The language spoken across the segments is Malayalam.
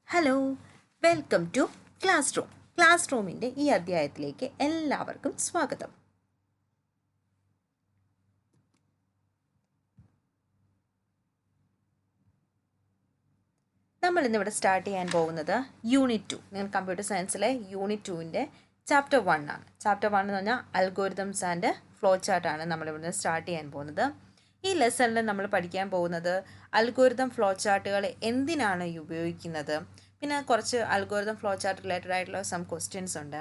Hello, welcome to classroom. ക്ലാസ് റൂമിൻ്റെ ഈ അധ്യായത്തിലേക്ക് എല്ലാവർക്കും സ്വാഗതം. നമ്മൾ ഇന്നിവിടെ സ്റ്റാർട്ട് ചെയ്യാൻ പോകുന്നത് യൂണിറ്റ് 2. നിങ്ങൾ കമ്പ്യൂട്ടർ സയൻസിലെ യൂണിറ്റ് 2ൻ്റെ ചാപ്റ്റർ 1 ആണ്. ചാപ്റ്റർ 1 എന്ന് പറഞ്ഞാൽ അൽഗോരിതംസ് ആൻഡ് ഫ്ലോ ചാർട്ടാണ് നമ്മളിവിടെ സ്റ്റാർട്ട് ചെയ്യാൻ പോകുന്നത്. ഈ ലെസണിൽ നമ്മൾ പഠിക്കാൻ പോകുന്നത് അൽഗോരിതം ഫ്ലോ ചാർട്ടുകൾ എന്തിനാണ് ഉപയോഗിക്കുന്നത്, പിന്നെ കുറച്ച് അൽഗോരിതം ഫ്ലോ ചാർട്ട് റിലേറ്റഡ് ആയിട്ടുള്ള സം ക്വസ്റ്റ്യൻസ് ഉണ്ട്.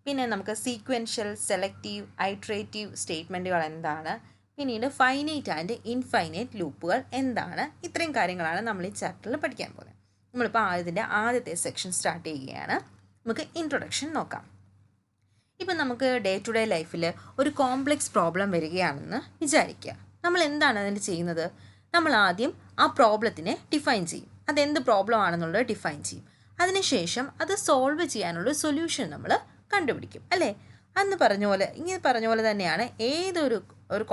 പിന്നെ നമുക്ക് സീക്വൻഷ്യൽ, സെലക്റ്റീവ്, ഐട്രേറ്റീവ് സ്റ്റേറ്റ്മെൻറ്റുകൾ എന്താണ്, പിന്നീട് ഫൈനൈറ്റ് ആൻഡ് ഇൻഫൈനൈറ്റ് ലൂപ്പുകൾ എന്താണ്. ഇത്രയും കാര്യങ്ങളാണ് നമ്മൾ ഈ ചാപ്റ്ററിൽ പഠിക്കാൻ പോകുന്നത്. നമ്മളിപ്പോൾ ഇതിൻ്റെ ആദ്യത്തെ സെക്ഷൻ സ്റ്റാർട്ട് ചെയ്യുകയാണ്. നമുക്ക് ഇൻട്രൊഡക്ഷൻ നോക്കാം. ഇപ്പം നമുക്ക് ഡേ ടു ഡേ ലൈഫിൽ ഒരു കോംപ്ലെക്സ് പ്രോബ്ലം വരികയാണെന്ന് വിചാരിക്കുക. നമ്മൾ എന്താണ് അതിന് ചെയ്യുന്നത്? നമ്മൾ ആദ്യം ആ പ്രോബ്ലത്തിനെ ഡിഫൈൻ ചെയ്യും. അതെന്ത് പ്രോബ്ലം ആണെന്നുള്ളത് ഡിഫൈൻ ചെയ്യും. അതിനുശേഷം അത് സോൾവ് ചെയ്യാനുള്ള സൊല്യൂഷൻ നമ്മൾ കണ്ടുപിടിക്കും, അല്ലേ? ഇങ്ങനെ പറഞ്ഞ പോലെ തന്നെയാണ് ഏതൊരു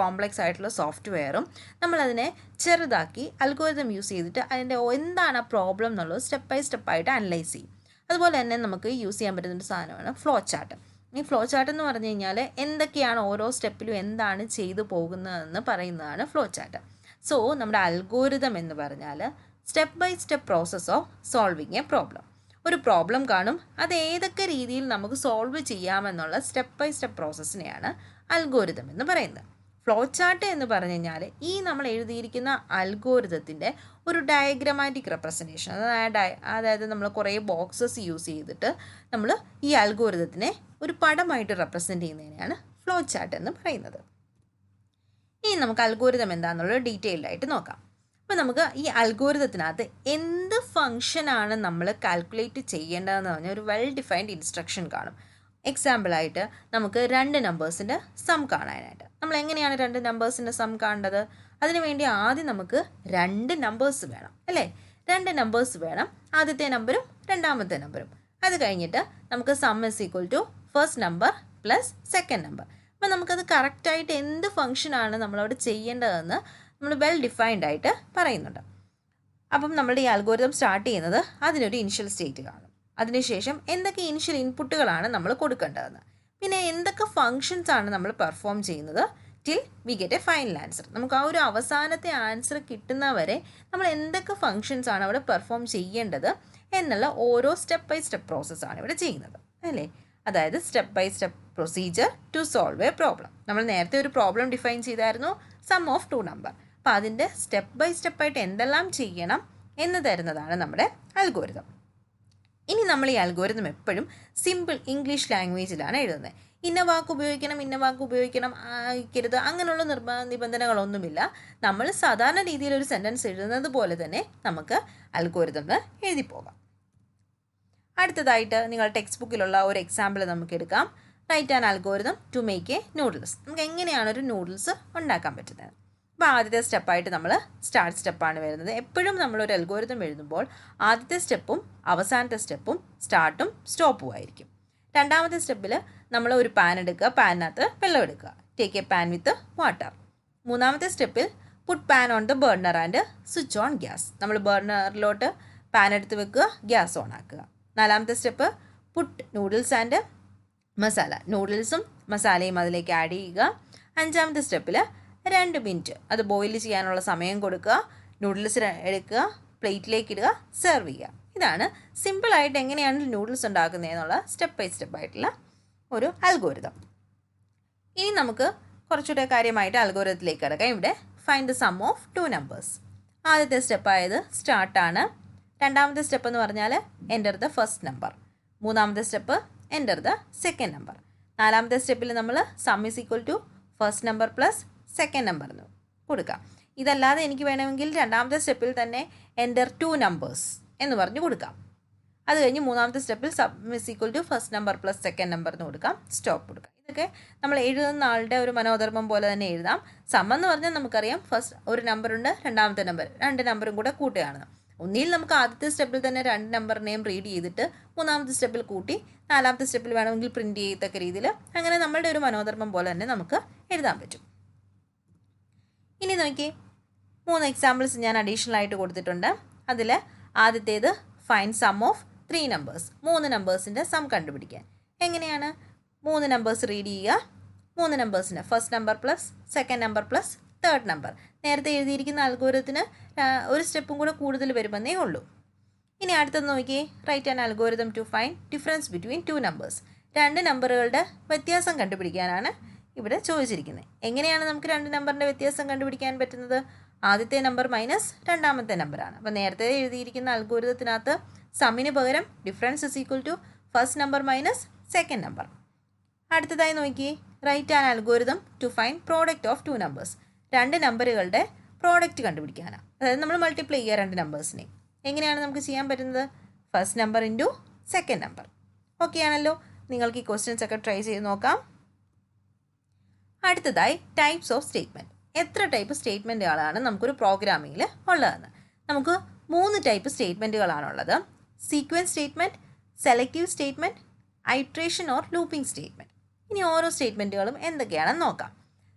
കോംപ്ലെക്സ് ആയിട്ടുള്ള സോഫ്റ്റ്വെയറും നമ്മളതിനെ ചെറുതാക്കി അൽഗോരിതം യൂസ് ചെയ്തിട്ട് അതിൻ്റെ എന്താണ് ആ പ്രോബ്ലം എന്നുള്ളത് സ്റ്റെപ്പ് ബൈ സ്റ്റെപ്പായിട്ട് അനലൈസ് ചെയ്യും. അതുപോലെ തന്നെ നമുക്ക് യൂസ് ചെയ്യാൻ പറ്റുന്ന ഒരു സാധനമാണ് ഫ്ലോ ചാർട്ട്. ഈ ഫ്ലോ ചാർട്ട് എന്ന് പറഞ്ഞു കഴിഞ്ഞാൽ എന്തൊക്കെയാണ് ഓരോ സ്റ്റെപ്പിലും എന്താണ് ചെയ്തു പോകുന്നതെന്ന് പറയുന്നതാണ് ഫ്ലോ ചാർട്ട്. സോ നമ്മുടെ അൽഗോരിതം എന്ന് പറഞ്ഞാൽ step by step process of solving a problem. ഒരു പ്രോബ്ലം കാണും, അത് ഏതൊക്കെ രീതിയിൽ നമുക്ക് സോൾവ് ചെയ്യാമെന്നുള്ള സ്റ്റെപ്പ് ബൈ സ്റ്റെപ്പ് പ്രോസസ്സിനെയാണ് അൽഗോരിതം എന്ന് പറയുന്നത്. ഫ്ലോ ചാർട്ട് എന്ന് പറഞ്ഞു കഴിഞ്ഞാൽ ഈ നമ്മൾ എഴുതിയിരിക്കുന്ന അൽഗോരിതത്തിൻ്റെ ഒരു ഡയഗ്രമാറ്റിക് റെപ്രസെൻറ്റേഷൻ, അതായത് നമ്മൾ കുറേ ബോക്സസ് യൂസ് ചെയ്തിട്ട് നമ്മൾ ഈ അൽഗോരിതത്തിനെ ഒരു പടമായിട്ട് റെപ്രസെൻറ്റ് ചെയ്യുന്നതിനെയാണ് ഫ്ലോ ചാർട്ട് എന്ന് പറയുന്നത്. ഇനി നമുക്ക് അൽഗോരിതം എന്താണെന്നുള്ളത് ഡീറ്റെയിൽഡ് ആയിട്ട് നോക്കാം. അപ്പോൾ നമുക്ക് ഈ അൽഗോരിതത്തിനകത്ത് എന്ത് ഫംഗ്ഷനാണ് നമ്മൾ കാൽക്കുലേറ്റ് ചെയ്യേണ്ടതെന്ന് പറഞ്ഞാൽ ഒരു വെൽ ഡിഫൈൻഡ് ഇൻസ്ട്രക്ഷൻ കാണും. എക്സാമ്പിളായിട്ട് നമുക്ക് 2 നമ്പേഴ്സിൻ്റെ സം കാണാനായിട്ട് നമ്മൾ എങ്ങനെയാണ് 2 നമ്പേഴ്സിൻ്റെ സം കാണേണ്ടത്? അതിനുവേണ്ടി ആദ്യം നമുക്ക് 2 നമ്പേഴ്സ് വേണം, അല്ലേ? 2 നമ്പേഴ്സ് വേണം, ആദ്യത്തെ നമ്പറും രണ്ടാമത്തെ നമ്പറും. അത് കഴിഞ്ഞിട്ട് നമുക്ക് sum is equal to first number plus second number. അപ്പോൾ നമുക്കത് കറക്റ്റായിട്ട് എന്ത് ഫംഗ്ഷനാണ് നമ്മളവിടെ ചെയ്യേണ്ടതെന്ന് നമ്മൾ വെൽ ഡിഫൈൻഡ് ആയിട്ട് പറയുന്നുണ്ട്. അപ്പം നമ്മുടെ ഈ അൽഗോരിതം സ്റ്റാർട്ട് ചെയ്യുന്നത് അതിനൊരു ഇനിഷ്യൽ സ്റ്റേറ്റ് കാണും. അതിനുശേഷം എന്തൊക്കെ ഇനിഷ്യൽ ഇൻപുട്ടുകളാണ് നമ്മൾ കൊടുക്കേണ്ടതെന്ന്, പിന്നെ എന്തൊക്കെ ഫങ്ഷൻസ് ആണ് നമ്മൾ പെർഫോം ചെയ്യുന്നത് till we get A final answer. നമുക്ക് ആ ഒരു അവസാനത്തെ ആൻസർ കിട്ടുന്നവരെ നമ്മൾ എന്തൊക്കെ ഫങ്ഷൻസ് ആണ് അവിടെ പെർഫോം ചെയ്യേണ്ടത് എന്നുള്ള ഓരോ സ്റ്റെപ്പ് ബൈ സ്റ്റെപ്പ് പ്രോസസ്സാണ് ഇവിടെ ചെയ്യുന്നത്, അല്ലേ? അതായത് step by step procedure to solve a problem. നമ്മൾ നേരത്തെ ഒരു പ്രോബ്ലം ഡിഫൈൻ ചെയ്തായിരുന്നു, സം ഓഫ് 2 നമ്പർ. അപ്പോൾ അതിൻ്റെ സ്റ്റെപ്പ് ബൈ സ്റ്റെപ്പായിട്ട് എന്തെല്ലാം ചെയ്യണം എന്ന് തരുന്നതാണ് നമ്മുടെ അൽഗോരിതം. ഇനി നമ്മൾ ഈ അൽഗോരിതം എപ്പോഴും സിമ്പിൾ ഇംഗ്ലീഷ് ലാംഗ്വേജിലാണ് എഴുതുന്നത്. ഇന്ന വാക്ക് ഉപയോഗിക്കണം ആയിരിക്കരുത്, അങ്ങനെയുള്ള നിബന്ധനകളൊന്നുമില്ല. നമ്മൾ സാധാരണ രീതിയിൽ ഒരു സെൻറ്റൻസ് എഴുതുന്നത് പോലെ തന്നെ നമുക്ക് അൽഗോരിതം എഴുതിപ്പോകാം. അടുത്തതായിട്ട് നിങ്ങൾ ടെക്സ്റ്റ് ബുക്കിലുള്ള ഒരു എക്സാമ്പിൾ നമുക്ക് എടുക്കാം. Write an algorithm to make a noodles. നമുക്ക് എങ്ങനെയാണ് ഒരു നൂഡിൽസ് ഉണ്ടാക്കാൻ പറ്റുന്നത്? അപ്പോൾ ആദ്യത്തെ സ്റ്റെപ്പായിട്ട് നമ്മൾ സ്റ്റാർട്ട് സ്റ്റെപ്പാണ് വരുന്നത്. എപ്പോഴും നമ്മളൊരു അൽഗോരിതം എഴുതുമ്പോൾ ആദ്യത്തെ സ്റ്റെപ്പും അവസാനത്തെ സ്റ്റെപ്പും സ്റ്റാർട്ടും സ്റ്റോപ്പും ആയിരിക്കും. രണ്ടാമത്തെ സ്റ്റെപ്പിൽ നമ്മൾ ഒരു പാൻ എടുക്കുക, പാനിനകത്ത് വെള്ളം എടുക്കുക, take a pan with water. മൂന്നാമത്തെ സ്റ്റെപ്പിൽ put pan on the burner and switch on gas. നമ്മൾ ബർണറിലോട്ട് പാൻ എടുത്ത് വെക്കുക, ഗ്യാസ് ഓൺ ആക്കുക. നാലാമത്തെ step put noodles and masala. നൂഡിൽസും മസാലയും അതിലേക്ക് ആഡ് ചെയ്യുക. അഞ്ചാമത്തെ സ്റ്റെപ്പിൽ 2 മിനിറ്റ് അത് ബോയിൽ ചെയ്യാനുള്ള സമയം കൊടുക്കുക, നൂഡിൽസ് എടുക്കുക, പ്ലേറ്റിലേക്ക് ഇടുക, സെർവ് ചെയ്യുക. ഇതാണ് സിമ്പിളായിട്ട് എങ്ങനെയാണ് നൂഡിൽസ് ഉണ്ടാക്കുന്നതെന്നുള്ള സ്റ്റെപ്പ് ബൈ സ്റ്റെപ്പായിട്ടുള്ള ഒരു അൽഗോരിതം. ഇനി നമുക്ക് കുറച്ചുകൂടെ കാര്യമായിട്ട് അൽഗോരിതത്തിലേക്ക് കിടക്കാം. ഇവിടെ find the sum of 2 numbers. ആദ്യത്തെ സ്റ്റെപ്പായത് സ്റ്റാർട്ടാണ്. രണ്ടാമത്തെ സ്റ്റെപ്പ് എന്ന് പറഞ്ഞാൽ എൻ്റർ ദ ഫസ്റ്റ് നമ്പർ. മൂന്നാമത്തെ step enter the second number. നാലാമത്തെ സ്റ്റെപ്പിൽ നമ്മൾ sum is equal to first number plus second number എന്ന് കൊടുക്കാം. ഇതല്ലാതെ എനിക്ക് വേണമെങ്കിൽ രണ്ടാമത്തെ സ്റ്റെപ്പിൽ തന്നെ എൻ്റർ 2 നമ്പേഴ്സ് എന്ന് പറഞ്ഞ് കൊടുക്കാം. അത് കഴിഞ്ഞ് മൂന്നാമത്തെ സ്റ്റെപ്പിൽ sum is equal to first number plus second number എന്ന് കൊടുക്കാം, സ്റ്റോപ്പ് കൊടുക്കാം. ഇതൊക്കെ നമ്മൾ എഴുതുന്ന ആളുടെ ഒരു മനോധർമ്മം പോലെ തന്നെ എഴുതാം. സം എന്ന് പറഞ്ഞാൽ നമുക്കറിയാം ഫസ്റ്റ് ഒരു നമ്പറുണ്ട്, രണ്ടാമത്തെ നമ്പർ, 2 നമ്പറും കൂടെ കൂട്ടുകയാണ്. ഒന്നിൽ നമുക്ക് ആദ്യത്തെ സ്റ്റെപ്പിൽ തന്നെ 2 നമ്പറിനെയും റീഡ് ചെയ്തിട്ട് മൂന്നാമത്തെ സ്റ്റെപ്പിൽ കൂട്ടി നാലാമത്തെ സ്റ്റെപ്പിൽ വേണമെങ്കിൽ പ്രിൻറ്റ് ചെയ്യത്തക്ക രീതിയിൽ അങ്ങനെ നമ്മളുടെ ഒരു മനോധർമ്മം പോലെ തന്നെ നമുക്ക് എഴുതാൻ പറ്റും. ഇനി നോക്കി 3 എക്സാമ്പിൾസ് ഞാൻ അഡീഷണൽ ആയിട്ട് കൊടുത്തിട്ടുണ്ട്. അതിൽ ആദ്യത്തേത് ഫൈൻഡ് സം ഓഫ് 3 നമ്പേഴ്സ്. 3 നമ്പേഴ്സിൻ്റെ സം കണ്ടുപിടിക്കാൻ. എങ്ങനെയാണ്? 3 നമ്പേഴ്സ് റീഡ് ചെയ്യുക. 3 നമ്പേഴ്സിന് first number plus second number plus third number. നേരത്തെ എഴുതിയിരിക്കുന്ന അൽഗോരിതത്തിന് ഒരു സ്റ്റെപ്പും കൂടെ കൂടുതൽ വരുമെന്നേ ഉള്ളൂ. ഇനി അടുത്തത് നോക്കിയേ. Write an algorithm to find difference between 2 numbers. 2 നമ്പറുകളുടെ വ്യത്യാസം കണ്ടുപിടിക്കാനാണ് ഇവിടെ ചോദിച്ചിരിക്കുന്നത്. എങ്ങനെയാണ് നമുക്ക് 2 നമ്പറിൻ്റെ വ്യത്യാസം കണ്ടുപിടിക്കാൻ പറ്റുന്നത്? ആദ്യത്തെ നമ്പർ മൈനസ് രണ്ടാമത്തെ നമ്പറാണ്. അപ്പോൾ നേരത്തെ എഴുതിയിരിക്കുന്ന അൽഗോരിതത്തിനകത്ത് സമ്മിന് പകരം difference is equal to first number minus second number. അടുത്തതായി നോക്കിയേ. Write an algorithm to find product of 2 numbers. 2 നമ്പറുകളുടെ പ്രോഡക്റ്റ് കണ്ടുപിടിക്കാനാണ്. അതായത് നമ്മൾ മൾട്ടിപ്ലൈ ചെയ്യുക 2 നമ്പേഴ്സിനെ. എങ്ങനെയാണ് നമുക്ക് ചെയ്യാൻ പറ്റുന്നത്? First number into second number. Okay ആണല്ലോ. നിങ്ങൾക്ക് ഈ ക്വസ്റ്റ്യൻസ് ഒക്കെ ട്രൈ ചെയ്ത് നോക്കാം. അടുത്തതായി ടൈപ്സ് ഓഫ് സ്റ്റേറ്റ്മെൻറ്റ്. എത്ര ടൈപ്പ് സ്റ്റേറ്റ്മെൻറ്റുകളാണ് നമുക്കൊരു പ്രോഗ്രാമിങ്ങിൽ ഉള്ളതെന്ന്. നമുക്ക് 3 ടൈപ്പ് സ്റ്റേറ്റ്മെൻറ്റുകളാണുള്ളത്. Sequence statement, selective statement, iteration or looping statement. ഇനി ഓരോ സ്റ്റേറ്റ്മെൻറ്റുകളും എന്തൊക്കെയാണെന്ന് നോക്കാം.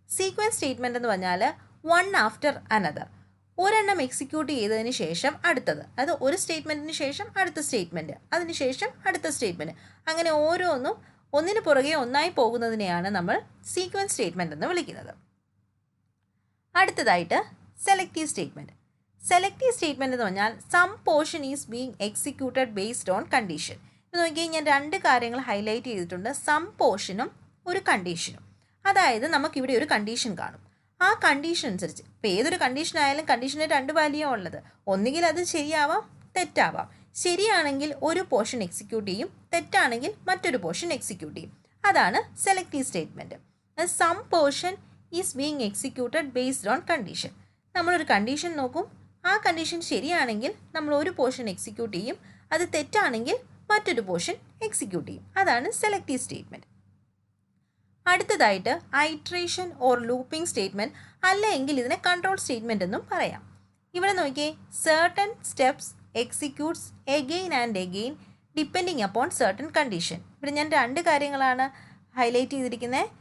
സീക്വൻസ് സ്റ്റേറ്റ്മെൻറ്റ് എന്ന് പറഞ്ഞാൽ വൺ ആഫ്റ്റർ അനദർ. ഒരെണ്ണം എക്സിക്യൂട്ട് ചെയ്തതിന് ശേഷം അടുത്തത്. അതായത് ഒരു സ്റ്റേറ്റ്മെൻറ്റിന് ശേഷം അടുത്ത സ്റ്റേറ്റ്മെൻറ്റ്, അതിന് ശേഷം അടുത്ത സ്റ്റേറ്റ്മെൻറ്റ്, അങ്ങനെ ഓരോന്നും ഒന്നിന് പുറകെ ഒന്നായി പോകുന്നതിനെയാണ് നമ്മൾ സീക്വൻസ് സ്റ്റേറ്റ്മെൻറ്റ് എന്ന് വിളിക്കുന്നത്. അടുത്തതായിട്ട് സെലക്റ്റീവ് സ്റ്റേറ്റ്മെൻറ്റ്. സെലക്റ്റീവ് സ്റ്റേറ്റ്മെൻറ്റ് എന്ന് പറഞ്ഞാൽ some portion is being executed based on condition. ഇത് നോക്കി ഞാൻ 2 കാര്യങ്ങൾ ഹൈലൈറ്റ് ചെയ്തിട്ടുണ്ട്. സം പോർഷനും ഒരു കണ്ടീഷനും. അതായത് നമുക്കിവിടെ ഒരു കണ്ടീഷൻ കാണും. ആ കണ്ടീഷൻ അനുസരിച്ച് ഇപ്പോൾ ഏതൊരു കണ്ടീഷൻ ആയാലും കണ്ടീഷന് 2 വാല്യൂ ഉള്ളത്. ഒന്നുകിൽ അത് ശരിയാവാം, തെറ്റാവാം. ശരിയാണെങ്കിൽ ഒരു പോർഷൻ എക്സിക്യൂട്ട് ചെയ്യും, തെറ്റാണെങ്കിൽ മറ്റൊരു പോർഷൻ എക്സിക്യൂട്ട് ചെയ്യും. അതാണ് selective statement. Some portion is being executed based on condition. നമ്മളൊരു കണ്ടീഷൻ നോക്കും, ആ കണ്ടീഷൻ ശരിയാണെങ്കിൽ നമ്മൾ ഒരു പോർഷൻ എക്സിക്യൂട്ട് ചെയ്യും, അത് തെറ്റാണെങ്കിൽ മറ്റൊരു പോർഷൻ എക്സിക്യൂട്ട് ചെയ്യും. അതാണ് സെലക്റ്റീവ് സ്റ്റേറ്റ്മെൻറ്റ്. അടുത്തതായിട്ട് ഐട്രേഷൻ ഓർ ലൂപ്പിംഗ് സ്റ്റേറ്റ്മെൻറ്റ്, അല്ലെങ്കിൽ ഇതിനെ കൺട്രോൾ സ്റ്റേറ്റ്മെൻറ്റ് എന്നും പറയാം. ഇവിടെ നോക്കിയേ. Certain steps executes again and again depending upon certain condition. ഇവിടെ ഞാൻ 2 കാര്യങ്ങളാണ് ഹൈലൈറ്റ് ചെയ്തിരിക്കുന്നത്.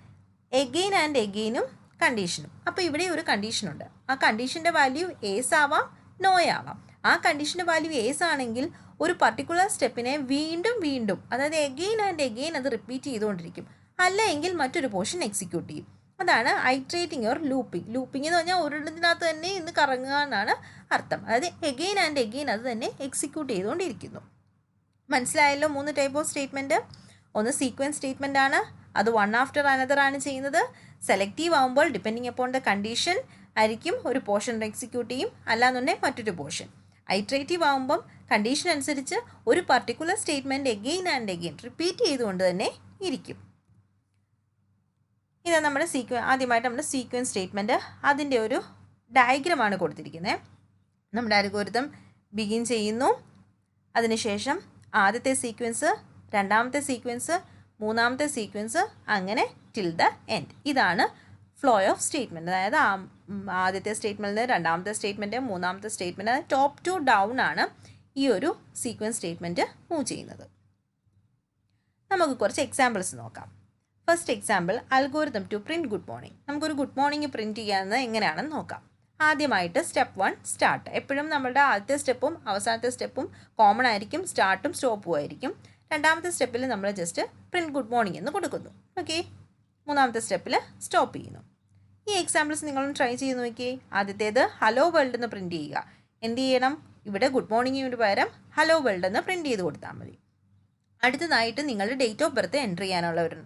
എഗെയിൻ ആൻഡ് എഗെയിനും കണ്ടീഷനും. അപ്പോൾ ഇവിടെ ഒരു കണ്ടീഷനുണ്ട്. ആ കണ്ടീഷൻ്റെ വാല്യൂ ഏസ് ആവാം, നോ ആവാം. ആ കണ്ടീഷൻ്റെ വാല്യൂ ഏസ് ആണെങ്കിൽ ഒരു പർട്ടിക്കുലർ സ്റ്റെപ്പിനെ വീണ്ടും വീണ്ടും, അതായത് എഗെയിൻ ആൻഡ് എഗെയിൻ അത് റിപ്പീറ്റ് ചെയ്തുകൊണ്ടിരിക്കും. അല്ലെങ്കിൽ മറ്റൊരു പോർഷൻ എക്സിക്യൂട്ട് ചെയ്യും. അതാണ് ഐട്രേറ്റിംഗ് ഓർ ലൂപ്പിംഗ്. ലൂപ്പിംഗ് എന്ന് പറഞ്ഞാൽ ഒരിടത്തിനകത്ത് തന്നെ ഇന്ന് കറങ്ങുക എന്നാണ് അർത്ഥം. അതായത് എഗെയിൻ ആൻഡ് എഗെയിൻ അത് തന്നെ എക്സിക്യൂട്ട് ചെയ്തുകൊണ്ടിരിക്കുന്നു. മനസ്സിലായല്ലോ 3 ടൈപ്പ് ഓഫ് സ്റ്റേറ്റ്മെൻറ്റ്. ഒന്ന് സീക്വൻസ് സ്റ്റേറ്റ്മെൻ്റ് ആണ്, അത് വൺ ആഫ്റ്റർ അനദർ ആണ് ചെയ്യുന്നത്. സെലക്റ്റീവ് ആകുമ്പോൾ ഡിപ്പെൻഡിങ് അപ്പോൺ ദ കണ്ടീഷൻ ആയിരിക്കും, ഒരു പോർഷൻ എക്സിക്യൂട്ട് ചെയ്യും, അല്ലാന്നുണ്ടെങ്കിൽ മറ്റൊരു പോർഷൻ. ഐട്രേറ്റീവ് ആകുമ്പം കണ്ടീഷൻ അനുസരിച്ച് ഒരു particular statement again and again repeat ചെയ്തുകൊണ്ട് തന്നെ ഇരിക്കും. ഇത് നമ്മുടെ ആദ്യമായിട്ട് നമ്മുടെ സീക്വൻസ് സ്റ്റേറ്റ്മെൻറ്റ്, അതിൻ്റെ ഒരു ഡയഗ്രമാണ് കൊടുത്തിരിക്കുന്നത്. നമ്മുടെ അൽഗോരിതം ബിഗിൻ ചെയ്യുന്നു, അതിനുശേഷം ആദ്യത്തെ സീക്വൻസ്, രണ്ടാമത്തെ സീക്വൻസ്, മൂന്നാമത്തെ സീക്വൻസ്, അങ്ങനെ ടിൽ ദ എൻഡ്. ഇതാണ് ഫ്ലോ ഓഫ് സ്റ്റേറ്റ്മെൻറ്റ്. അതായത് ആദ്യത്തെ സ്റ്റേറ്റ്മെൻറ്റ്, രണ്ടാമത്തെ സ്റ്റേറ്റ്മെൻറ്റ്, മൂന്നാമത്തെ സ്റ്റേറ്റ്മെൻറ്റ്, അതായത് ടോപ്പ് ടു ഡൗൺ ആണ് ഈ ഒരു സീക്വൻസ് സ്റ്റേറ്റ്മെൻറ്റ് മൂവ് ചെയ്യുന്നത്. നമുക്ക് കുറച്ച് എക്സാമ്പിൾസ് നോക്കാം. First example, algorithm to print good morning. നമുക്കൊരു ഗുഡ് മോർണിംഗ് പ്രിൻറ്റ് ചെയ്യാമെന്ന് എങ്ങനെയാണെന്ന് നോക്കാം. ആദ്യമായിട്ട് സ്റ്റെപ്പ് 1 സ്റ്റാർട്ട്. എപ്പോഴും നമ്മുടെ ആദ്യത്തെ സ്റ്റെപ്പും അവസാനത്തെ സ്റ്റെപ്പും കോമൺ ആയിരിക്കും, സ്റ്റാർട്ടും സ്റ്റോപ്പും ആയിരിക്കും. രണ്ടാമത്തെ സ്റ്റെപ്പിൽ നമ്മൾ ജസ്റ്റ് പ്രിൻറ്റ് ഗുഡ് മോർണിംഗ് എന്ന് കൊടുക്കുന്നു. ഓക്കെ. മൂന്നാമത്തെ സ്റ്റെപ്പിൽ സ്റ്റോപ്പ് ചെയ്യുന്നു. ഈ എക്സാമ്പിൾസ് നിങ്ങളും ട്രൈ ചെയ്ത് നോക്കിയേ. ആദ്യത്തേത് ഹലോ വേൾഡ് എന്ന് പ്രിൻറ്റ് ചെയ്യുക. എന്ത് ചെയ്യണം? ഇവിടെ ഗുഡ് മോർണിംഗിന് പകരം ഹലോ വേൾഡ് എന്ന് പ്രിൻറ്റ് ചെയ്ത് കൊടുത്താൽ മതി. അടുത്തതായിട്ട് നിങ്ങളുടെ ഡേറ്റ് ഓഫ് ബർത്ത് എൻ്റർ ചെയ്യാനുള്ള ഒരു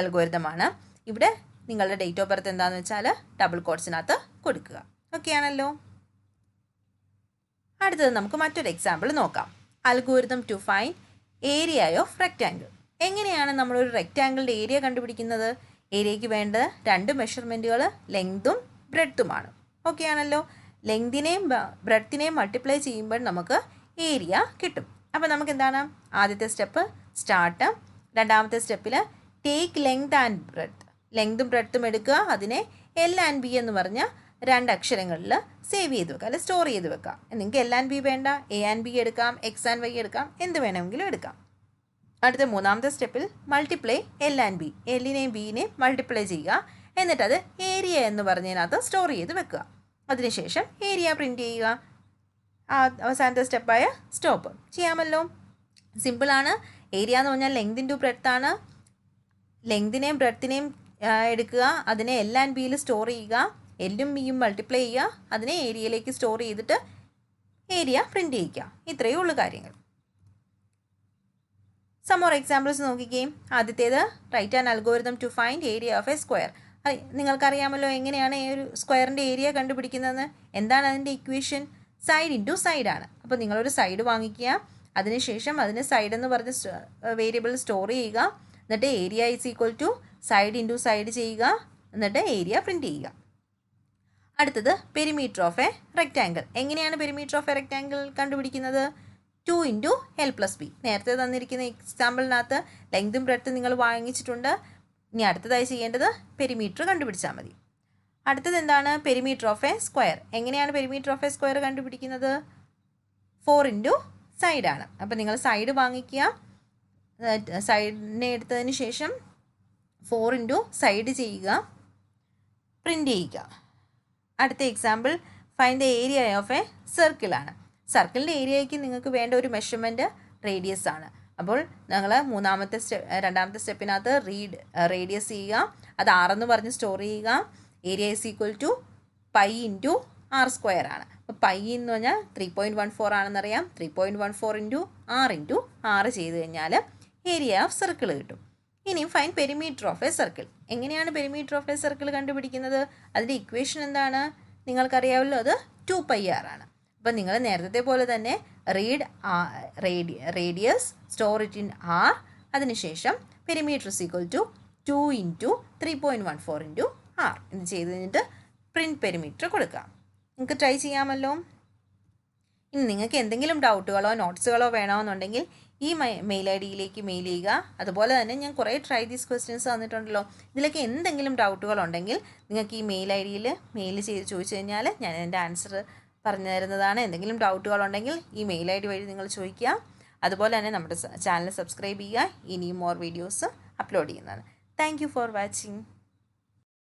അൽഗോരിതമാണ്. ഇവിടെ നിങ്ങളുടെ ഡേറ്റ് ഓഫ് ബർത്ത് എന്താണെന്ന് വെച്ചാൽ ഡബിൾ കോട്ട്സിനകത്ത് കൊടുക്കുക. ഓക്കെ ആണല്ലോ. അടുത്തത് നമുക്ക് മറ്റൊരു എക്സാമ്പിൾ നോക്കാം. Algorithm to find area of rectangle. എങ്ങനെയാണ് നമ്മളൊരു റെക്റ്റാങ്കിളിൻ്റെ ഏരിയ കണ്ടുപിടിക്കുന്നത്? ഏരിയയ്ക്ക് വേണ്ടത് 2 മെഷർമെൻറ്റുകൾ, ലെങ്തും ബ്രെഡ്ത്തുമാണ്. ഓക്കെ ആണല്ലോ. ലെങ്തിനെയും ബ്രെഡ്ത്തിനെയും മൾട്ടിപ്ലൈ ചെയ്യുമ്പോൾ നമുക്ക് ഏരിയ കിട്ടും. അപ്പോൾ നമുക്ക് എന്താണ്? ആദ്യത്തെ സ്റ്റെപ്പ് സ്റ്റാർട്ട്. രണ്ടാമത്തെ സ്റ്റെപ്പിൽ ടേക്ക് ലെങ്ത് ആൻഡ് ബ്രെഡ്ത്ത്. ലെങ്തും ബ്രെഡ്ത്തും എടുക്കുക, അതിനെ എൽ ആൻഡ് ബി എന്ന് പറഞ്ഞ 2 അക്ഷരങ്ങളിൽ സേവ് ചെയ്ത് വെക്കുക, അല്ലെങ്കിൽ സ്റ്റോർ ചെയ്ത് വെക്കുക. നിങ്ങൾക്ക് എൽ ആൻഡ് ബി വേണ്ട, എ ആൻഡ് ബി എടുക്കാം, എക്സ് ആൻഡ് വൈ എടുക്കാം, എന്ത് വേണമെങ്കിലും എടുക്കാം. അടുത്ത മൂന്നാമത്തെ സ്റ്റെപ്പിൽ മൾട്ടിപ്ലൈ എൽ ആൻഡ് ബി. എല്ലിനെയും ബിനെയും മൾട്ടിപ്ലൈ ചെയ്യുക, എന്നിട്ടത് ഏരിയ എന്ന് പറഞ്ഞതിനകത്ത് സ്റ്റോർ ചെയ്ത് വെക്കുക. അതിനുശേഷം ഏരിയ പ്രിൻറ്റ് ചെയ്യുക. അവസാനത്തെ സ്റ്റെപ്പായ സ്റ്റോപ്പ് ചെയ്യാമല്ലോ. സിമ്പിളാണ്. ഏരിയ എന്ന് പറഞ്ഞാൽ ലെങ്ത് ഇൻറ്റു ബ്രെഡ്ത്ത് ആണ്. ലെങ്തിനെയും ബ്രെഡ്ത്തിനെയും എടുക്കുക, അതിനെ എൽ ആൻഡ് ബിയിൽ സ്റ്റോർ ചെയ്യുക, എല്ലും ബിയും മൾട്ടിപ്ലൈ ചെയ്യുക, അതിനെ ഏരിയയിലേക്ക് സ്റ്റോർ ചെയ്തിട്ട് ഏരിയ പ്രിൻറ്റ് ചെയ്യിക്കുക. ഇത്രയേ ഉള്ളൂ കാര്യങ്ങൾ. സം മോർ എക്സാമ്പിൾസ് നോക്കിക്കേ. ആദ്യത്തേത് write an algorithm to find area of a square. നിങ്ങൾക്കറിയാമല്ലോ എങ്ങനെയാണ് ഈ ഒരു സ്ക്വയറിൻ്റെ ഏരിയ കണ്ടുപിടിക്കുന്നതെന്ന്. എന്താണ് അതിൻ്റെ ഇക്വേഷൻ? സൈഡ് ഇൻറ്റു സൈഡ് ആണ്. അപ്പോൾ നിങ്ങളൊരു സൈഡ് വാങ്ങിക്കുക, അതിനുശേഷം അതിന് സൈഡ് എന്ന് പറഞ്ഞ വേരിയബിൾ സ്റ്റോർ ചെയ്യുക, എന്നിട്ട് area is equal to side into side ചെയ്യുക, എന്നിട്ട് ഏരിയ പ്രിൻറ്റ് ചെയ്യുക. അടുത്തത് പെരിമീറ്റർ ഓഫ് എ റെക്റ്റാങ്കിൾ. എങ്ങനെയാണ് പെരിമീറ്റർ ഓഫ് എ റെക്റ്റാങ്കിൾ കണ്ടുപിടിക്കുന്നത്? 2 ഇൻറ്റു എൽ പ്ലസ് ബി. നേരത്തെ തന്നിരിക്കുന്ന എക്സാമ്പിളിനകത്ത് ലെങ്തും ബ്രെഡ്ത്തും നിങ്ങൾ വാങ്ങിച്ചിട്ടുണ്ട്. ഇനി അടുത്തതായി ചെയ്യേണ്ടത് പെരിമീറ്റർ കണ്ടുപിടിച്ചാൽ മതി. അടുത്തത് എന്താണ്? Perimeter of a square. എങ്ങനെയാണ് പെരിമീറ്റർ ഓഫ് എ സ്ക്വയർ കണ്ടുപിടിക്കുന്നത്? 4 ഇൻറ്റു സൈഡാണ്. അപ്പോൾ നിങ്ങൾ സൈഡ് വാങ്ങിക്കുക, സൈഡിനെ എടുത്തതിന് ശേഷം 4 ഇൻറ്റു സൈഡ് ചെയ്യുക, പ്രിൻറ്റ് ചെയ്യുക. അടുത്ത example find the area of a സർക്കിളാണ്. സർക്കിളിൻ്റെ ഏരിയയ്ക്ക് നിങ്ങൾക്ക് വേണ്ട ഒരു മെഷർമെൻറ്റ് റേഡിയസ് ആണ്. അപ്പോൾ ഞങ്ങൾ രണ്ടാമത്തെ സ്റ്റെപ്പിനകത്ത് റേഡിയസ് ചെയ്യുക, അത് 6 എന്ന് പറഞ്ഞ് സ്റ്റോർ ചെയ്യുക. Area is equal to pi into R square ആണ്. അപ്പോൾ പൈ എന്ന് പറഞ്ഞാൽ 3.14 ആണെന്നറിയാം. 3.14 ഇൻറ്റു 6 ചെയ്ത് കഴിഞ്ഞാൽ ഏരിയ ഓഫ് സർക്കിൾ കിട്ടും. ഇനി fine perimeter of A circle. എങ്ങനെയാണ് പെരിമീറ്റർ ഓഫ് എ സർക്കിൾ കണ്ടുപിടിക്കുന്നത്? അതിൻ്റെ ഇക്വേഷൻ എന്താണ്? നിങ്ങൾക്കറിയാമല്ലോ, അത് 2πr ആണ്. അപ്പം നിങ്ങൾ നേരത്തെ പോലെ തന്നെ radius store it in R, അതിനുശേഷം perimeter is equal to 2 into 3.14 into R ഇത് ചെയ്ത് കഴിഞ്ഞിട്ട് പ്രിൻറ്റ് പെരിമീറ്റർ കൊടുക്കുക. നിങ്ങൾക്ക് ട്രൈ ചെയ്യാമല്ലോ. ഇനി നിങ്ങൾക്ക് എന്തെങ്കിലും ഡൗട്ടുകളോ നോട്ട്സുകളോ വേണമെന്നുണ്ടെങ്കിൽ ഈ മെയിൽ ഐ ഡിയിലേക്ക് മെയിൽ ചെയ്യുക. അതുപോലെ തന്നെ ഞാൻ കുറേ ട്രൈ ദീസ് ക്വസ്റ്റ്യൻസ് തന്നിട്ടുണ്ടല്ലോ. ഇതിലേക്ക് എന്തെങ്കിലും ഡൗട്ടുകളുണ്ടെങ്കിൽ നിങ്ങൾക്ക് ഈ മെയിൽ ഐ ഡിയിൽ മെയിൽ ചെയ്ത് ചോദിച്ചു കഴിഞ്ഞാൽ ഞാൻ എൻ്റെ ആൻസർ പറഞ്ഞു തരുന്നതാണ്. എന്തെങ്കിലും ഡൗട്ടുകളുണ്ടെങ്കിൽ ഈ മെയിൽ ഐ ഡി വഴി നിങ്ങൾ ചോദിക്കുക. അതുപോലെ തന്നെ നമ്മുടെ ചാനൽ സബ്സ്ക്രൈബ് ചെയ്യുക. ഇനിയും മോർ വീഡിയോസ് അപ്ലോഡ് ചെയ്യുന്നതാണ്. Thank you for watching.